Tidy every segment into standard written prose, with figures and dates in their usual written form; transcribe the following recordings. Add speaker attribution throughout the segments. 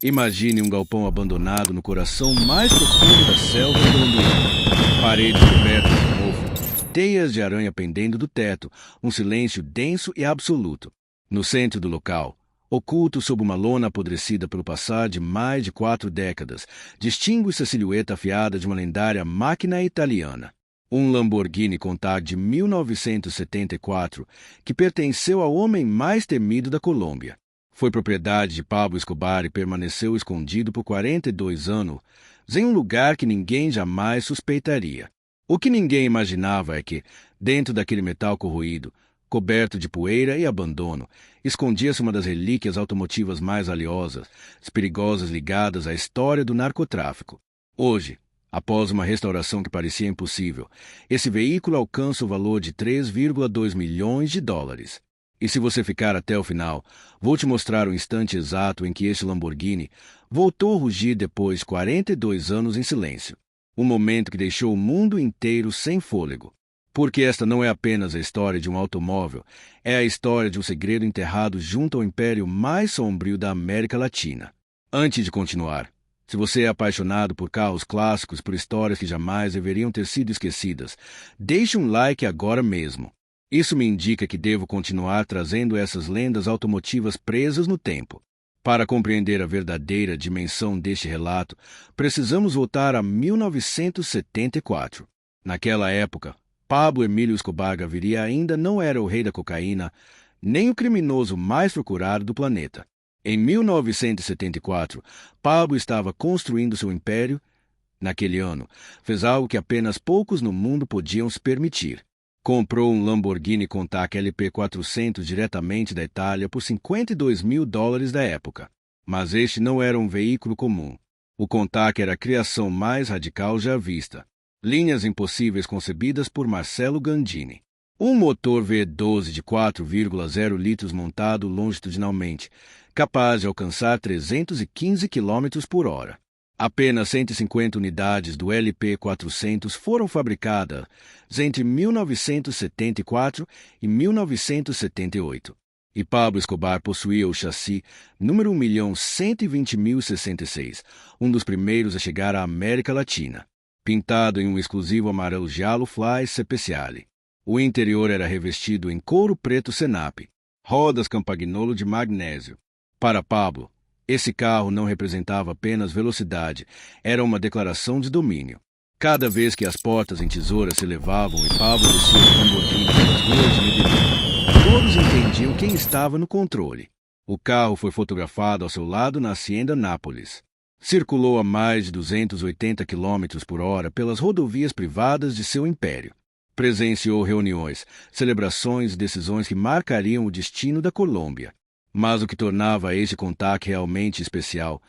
Speaker 1: Imagine um galpão abandonado no coração mais profundo da selva colombiana. Paredes cobertas de mofo, teias de aranha pendendo do teto, um silêncio denso e absoluto. No centro do local, oculto sob uma lona apodrecida pelo passar de mais de 4 décadas, distingue-se a silhueta afiada de uma lendária máquina italiana. Um Lamborghini Countach de 1974 que pertenceu ao homem mais temido da Colômbia. Foi propriedade de Pablo Escobar e permaneceu escondido por 42 anos em um lugar que ninguém jamais suspeitaria. O que ninguém imaginava é que, dentro daquele metal corroído, coberto de poeira e abandono, escondia-se uma das relíquias automotivas mais valiosas, perigosas ligadas à história do narcotráfico. Hoje, após uma restauração que parecia impossível, esse veículo alcança o valor de 3,2 milhões de dólares. E se você ficar até o final, vou te mostrar o instante exato em que este Lamborghini voltou a rugir depois de 42 anos em silêncio. Um momento que deixou o mundo inteiro sem fôlego. Porque esta não é apenas a história de um automóvel, é a história de um segredo enterrado junto ao império mais sombrio da América Latina. Antes de continuar, se você é apaixonado por carros clássicos, por histórias que jamais deveriam ter sido esquecidas, deixe um like agora mesmo. Isso me indica que devo continuar trazendo essas lendas automotivas presas no tempo. Para compreender a verdadeira dimensão deste relato, precisamos voltar a 1974. Naquela época, Pablo Emílio Escobar Gaviria ainda não era o rei da cocaína, nem o criminoso mais procurado do planeta. Em 1974, Pablo estava construindo seu império. Naquele ano, fez algo que apenas poucos no mundo podiam se permitir. Comprou um Lamborghini Countach LP 400 diretamente da Itália por 52 mil dólares da época. Mas este não era um veículo comum. O Countach era a criação mais radical já vista. Linhas impossíveis concebidas por Marcello Gandini. Um motor V12 de 4,0 litros montado longitudinalmente, capaz de alcançar 315 km por hora. Apenas 150 unidades do LP400 foram fabricadas entre 1974 e 1978. E Pablo Escobar possuía o chassi número 1.120.066, um dos primeiros a chegar à América Latina. Pintado em um exclusivo amarelo giallo fly Speciale. O interior era revestido em couro preto Senap, rodas Campagnolo de magnésio. Para Pablo, esse carro não representava apenas velocidade, era uma declaração de domínio. Cada vez que as portas em tesoura se elevavam e Pablo descia o Lamborghini pelas ruas de Medellín, todos entendiam quem estava no controle. O carro foi fotografado ao seu lado na Hacienda Nápoles. Circulou a mais de 280 km por hora pelas rodovias privadas de seu império. Presenciou reuniões, celebrações e decisões que marcariam o destino da Colômbia. Mas o que tornava este Countach realmente especial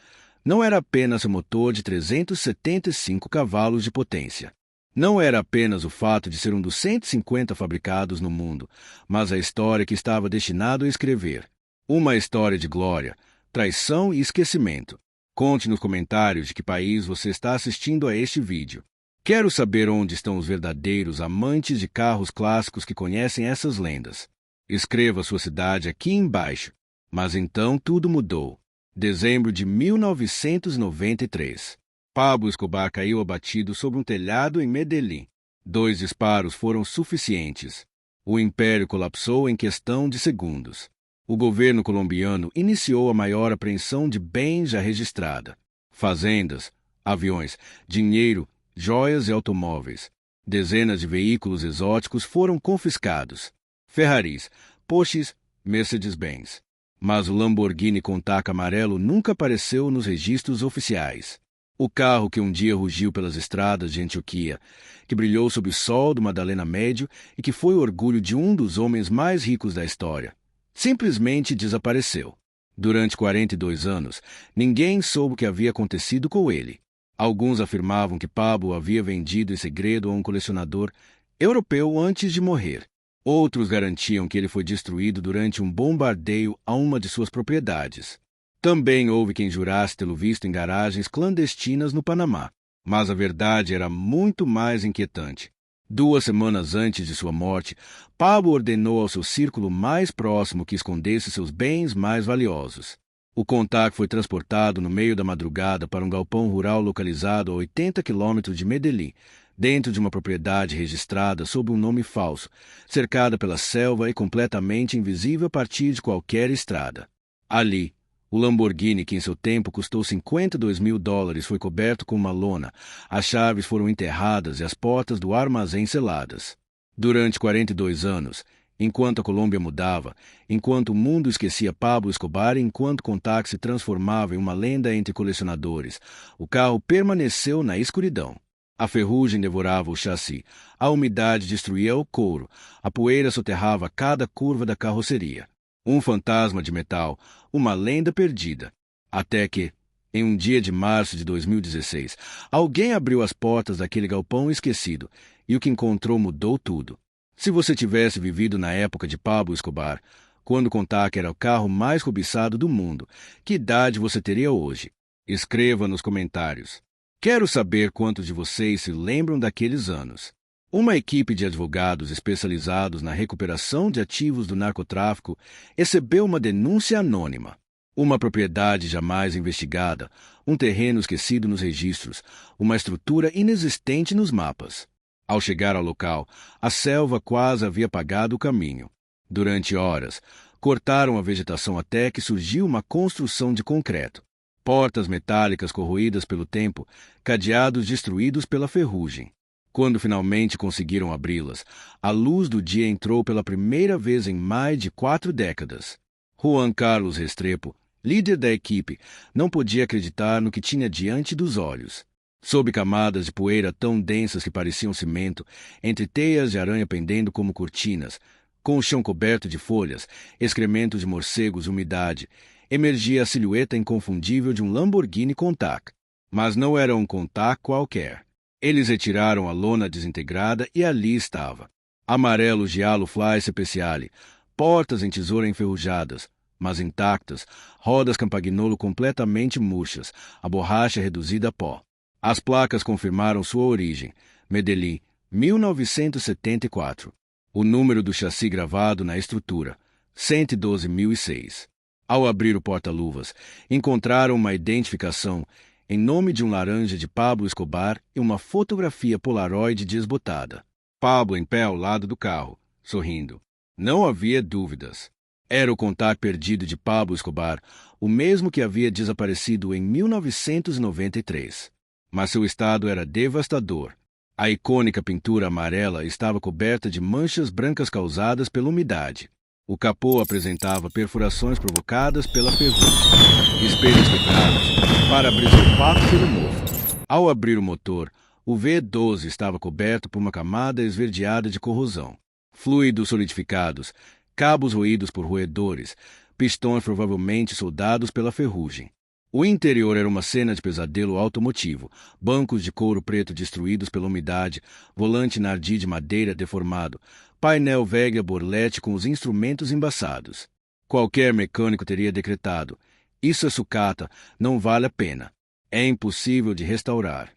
Speaker 1: não era apenas o motor de 375 cavalos de potência. Não era apenas o fato de ser um dos 150 fabricados no mundo, mas a história que estava destinado a escrever. Uma história de glória, traição e esquecimento. Conte nos comentários de que país você está assistindo a este vídeo. Quero saber onde estão os verdadeiros amantes de carros clássicos que conhecem essas lendas. Escreva sua cidade aqui embaixo. Mas então tudo mudou. Dezembro de 1993. Pablo Escobar caiu abatido sobre um telhado em Medellín. 2 disparos foram suficientes. O império colapsou em questão de segundos. O governo colombiano iniciou a maior apreensão de bens já registrada. Fazendas, aviões, dinheiro, joias e automóveis. Dezenas de veículos exóticos foram confiscados. Ferraris, Porsches, Mercedes-Benz. Mas o Lamborghini Countach amarelo nunca apareceu nos registros oficiais. O carro que um dia rugiu pelas estradas de Antioquia, que brilhou sob o sol do Madalena Médio e que foi o orgulho de um dos homens mais ricos da história, simplesmente desapareceu. Durante 42 anos, ninguém soube o que havia acontecido com ele. Alguns afirmavam que Pablo havia vendido em segredo a um colecionador europeu antes de morrer. Outros garantiam que ele foi destruído durante um bombardeio a uma de suas propriedades. Também houve quem jurasse tê-lo visto em garagens clandestinas no Panamá. Mas a verdade era muito mais inquietante. 2 semanas antes de sua morte, Pablo ordenou ao seu círculo mais próximo que escondesse seus bens mais valiosos. O Contact foi transportado no meio da madrugada para um galpão rural localizado a 80 quilômetros de Medellín, dentro de uma propriedade registrada sob um nome falso, cercada pela selva e completamente invisível a partir de qualquer estrada. Ali, o Lamborghini, que em seu tempo custou $52.000, foi coberto com uma lona, as chaves foram enterradas e as portas do armazém seladas. Durante 42 anos, enquanto a Colômbia mudava, enquanto o mundo esquecia Pablo Escobar e enquanto Contact se transformava em uma lenda entre colecionadores, o carro permaneceu na escuridão. A ferrugem devorava o chassi, a umidade destruía o couro, a poeira soterrava cada curva da carroceria. Um fantasma de metal, uma lenda perdida. Até que, em um dia de março de 2016, alguém abriu as portas daquele galpão esquecido, e o que encontrou mudou tudo. Se você tivesse vivido na época de Pablo Escobar, quando o Contact era o carro mais cobiçado do mundo, que idade você teria hoje? Escreva nos comentários. Quero saber quantos de vocês se lembram daqueles anos. Uma equipe de advogados especializados na recuperação de ativos do narcotráfico recebeu uma denúncia anônima. Uma propriedade jamais investigada, um terreno esquecido nos registros, uma estrutura inexistente nos mapas. Ao chegar ao local, a selva quase havia apagado o caminho. Durante horas, cortaram a vegetação até que surgiu uma construção de concreto. Portas metálicas corroídas pelo tempo, cadeados destruídos pela ferrugem. Quando finalmente conseguiram abri-las, a luz do dia entrou pela primeira vez em mais de 4 décadas. Juan Carlos Restrepo, líder da equipe, não podia acreditar no que tinha diante dos olhos. Sob camadas de poeira tão densas que pareciam cimento, entre teias de aranha pendendo como cortinas, com o chão coberto de folhas, excrementos de morcegos e umidade, emergia a silhueta inconfundível de um Lamborghini Contact. Mas não era um Contact qualquer. Eles retiraram a lona desintegrada e ali estava. Amarelo Giallo Fly Speciale, portas em tesoura enferrujadas, mas intactas, rodas Campagnolo completamente murchas, a borracha reduzida a pó. As placas confirmaram sua origem, Medellín, 1974. O número do chassi gravado na estrutura, 112.006. Ao abrir o porta-luvas, encontraram uma identificação em nome de um laranja de Pablo Escobar e uma fotografia Polaroid desbotada. Pablo em pé ao lado do carro, sorrindo. Não havia dúvidas. Era o Contact perdido de Pablo Escobar, o mesmo que havia desaparecido em 1993. Mas seu estado era devastador. A icônica pintura amarela estava coberta de manchas brancas causadas pela umidade. O capô apresentava perfurações provocadas pela ferrugem, espelhos quebrados, para-brisa opaco pelo mofo. Ao abrir o motor, o V12 estava coberto por uma camada esverdeada de corrosão. Fluidos solidificados, cabos roídos por roedores, pistões provavelmente soldados pela ferrugem. O interior era uma cena de pesadelo automotivo, bancos de couro preto destruídos pela umidade, volante Nardi de madeira deformado, painel Vega Borletti com os instrumentos embaçados. Qualquer mecânico teria decretado: isso é sucata, não vale a pena. É impossível de restaurar.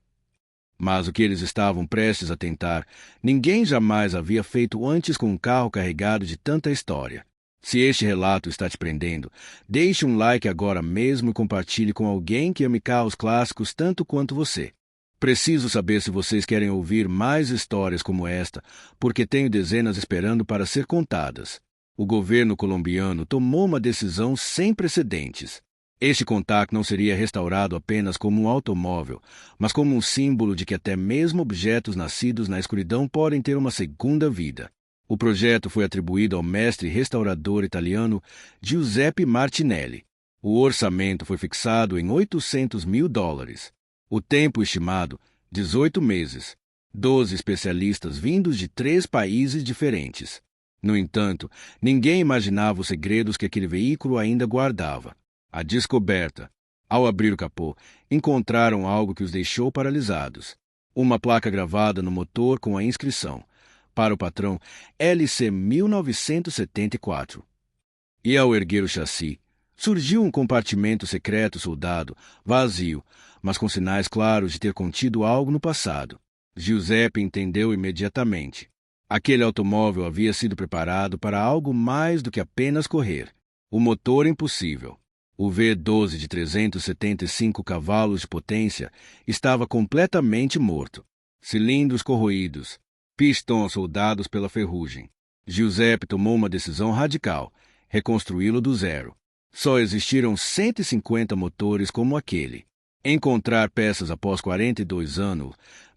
Speaker 1: Mas o que eles estavam prestes a tentar, ninguém jamais havia feito antes com um carro carregado de tanta história. Se este relato está te prendendo, deixe um like agora mesmo e compartilhe com alguém que ame carros clássicos tanto quanto você. Preciso saber se vocês querem ouvir mais histórias como esta, porque tenho dezenas esperando para ser contadas. O governo colombiano tomou uma decisão sem precedentes. Este Contact não seria restaurado apenas como um automóvel, mas como um símbolo de que até mesmo objetos nascidos na escuridão podem ter uma segunda vida. O projeto foi atribuído ao mestre restaurador italiano Giuseppe Martinelli. O orçamento foi fixado em $800.000. O tempo estimado, 18 meses. 12 especialistas vindos de 3 países diferentes. No entanto, ninguém imaginava os segredos que aquele veículo ainda guardava. A descoberta. Ao abrir o capô, encontraram algo que os deixou paralisados. Uma placa gravada no motor com a inscrição: para o patrão LC 1974. E ao erguer o chassi, surgiu um compartimento secreto soldado, vazio, mas com sinais claros de ter contido algo no passado. Giuseppe entendeu imediatamente. Aquele automóvel havia sido preparado para algo mais do que apenas correr. O motor impossível. O V12 de 375 cavalos de potência estava completamente morto. Cilindros corroídos, pistões soldados pela ferrugem. Giuseppe tomou uma decisão radical: reconstruí-lo do zero. Só existiram 150 motores como aquele. Encontrar peças após 42 anos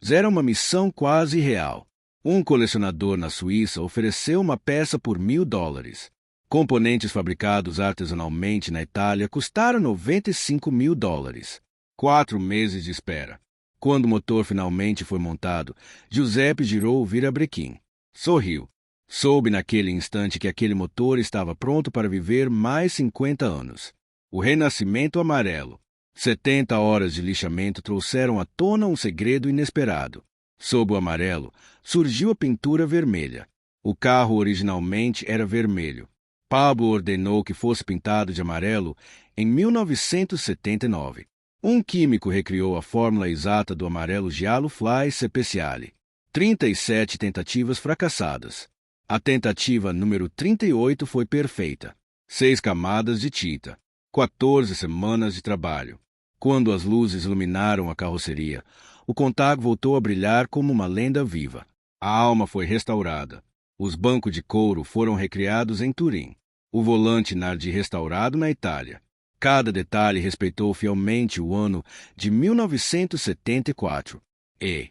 Speaker 1: era uma missão quase irreal. Um colecionador na Suíça ofereceu uma peça por $1.000. Componentes fabricados artesanalmente na Itália custaram $95.000. 4 meses de espera. Quando o motor finalmente foi montado, Giuseppe girou o virabrequim. Sorriu. Soube naquele instante que aquele motor estava pronto para viver mais 50 anos. O renascimento amarelo. 70 horas de lixamento trouxeram à tona um segredo inesperado. Sob o amarelo, surgiu a pintura vermelha. O carro originalmente era vermelho. Pablo ordenou que fosse pintado de amarelo em 1979. Um químico recriou a fórmula exata do amarelo Giallo Fly Speciale. 37 tentativas fracassadas. A tentativa número 38 foi perfeita. 6 camadas de tinta. 14 semanas de trabalho. Quando as luzes iluminaram a carroceria, o Countach voltou a brilhar como uma lenda viva. A alma foi restaurada. Os bancos de couro foram recriados em Turim. O volante Nardi restaurado na Itália. Cada detalhe respeitou fielmente o ano de 1974. E,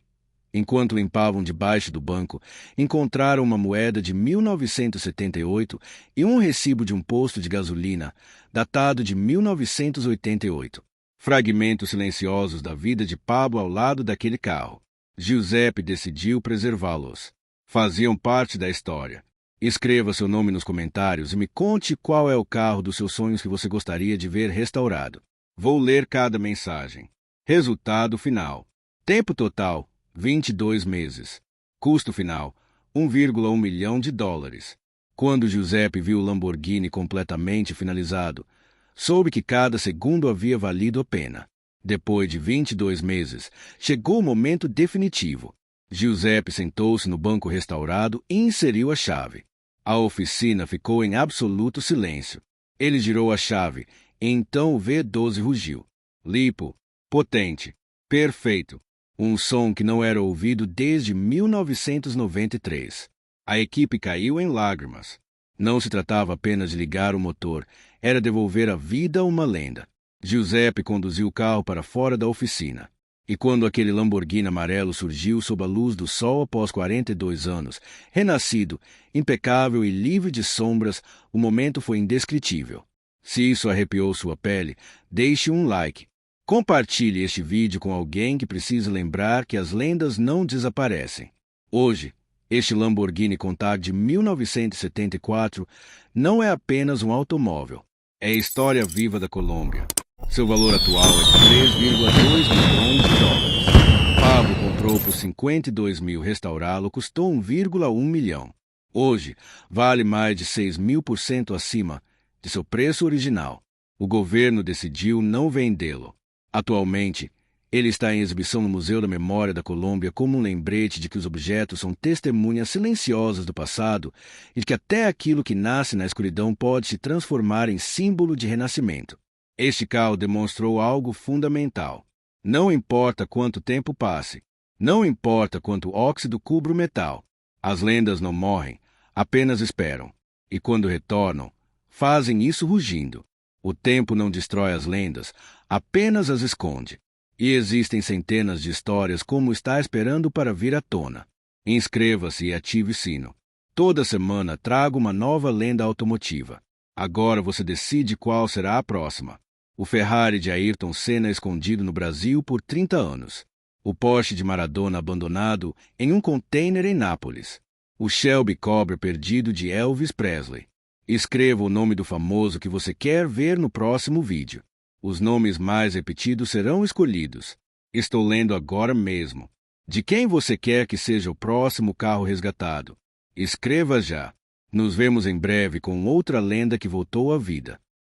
Speaker 1: enquanto limpavam debaixo do banco, encontraram uma moeda de 1978 e um recibo de um posto de gasolina, datado de 1988. Fragmentos silenciosos da vida de Pablo ao lado daquele carro. Giuseppe decidiu preservá-los. Faziam parte da história. Escreva seu nome nos comentários e me conte qual é o carro dos seus sonhos que você gostaria de ver restaurado. Vou ler cada mensagem. Resultado final. Tempo total, 22 meses. Custo final, $1,1 milhão. Quando Giuseppe viu o Lamborghini completamente finalizado, soube que cada segundo havia valido a pena. Depois de 22 meses, chegou o momento definitivo. Giuseppe sentou-se no banco restaurado e inseriu a chave. A oficina ficou em absoluto silêncio. Ele girou a chave e então o V12 rugiu. Limpo, potente, perfeito. Um som que não era ouvido desde 1993. A equipe caiu em lágrimas. Não se tratava apenas de ligar o motor, era devolver a vida a uma lenda. Giuseppe conduziu o carro para fora da oficina. E quando aquele Lamborghini amarelo surgiu sob a luz do sol após 42 anos, renascido, impecável e livre de sombras, o momento foi indescritível. Se isso arrepiou sua pele, deixe um like. Compartilhe este vídeo com alguém que precisa lembrar que as lendas não desaparecem. Hoje, este Lamborghini Countach de 1974 não é apenas um automóvel. É a história viva da Colômbia. Seu valor atual é de $3,2 milhões. Pablo comprou por 52 mil, restaurá-lo custou $1,1 milhão. Hoje, vale mais de 6.000% acima de seu preço original. O governo decidiu não vendê-lo. Atualmente, ele está em exibição no Museu da Memória da Colômbia como um lembrete de que os objetos são testemunhas silenciosas do passado e de que até aquilo que nasce na escuridão pode se transformar em símbolo de renascimento. Este carro demonstrou algo fundamental. Não importa quanto tempo passe, não importa quanto óxido cubra o metal, as lendas não morrem, apenas esperam. E quando retornam, fazem isso rugindo. O tempo não destrói as lendas, apenas as esconde. E existem centenas de histórias como está esperando para vir à tona. Inscreva-se e ative o sino. Toda semana trago uma nova lenda automotiva. Agora você decide qual será a próxima. O Ferrari de Ayrton Senna escondido no Brasil por 30 anos. O Porsche de Maradona abandonado em um container em Nápoles. O Shelby Cobra perdido de Elvis Presley. Escreva o nome do famoso que você quer ver no próximo vídeo. Os nomes mais repetidos serão escolhidos. Estou lendo agora mesmo. De quem você quer que seja o próximo carro resgatado? Escreva já. Nos vemos em breve com outra lenda que voltou à vida.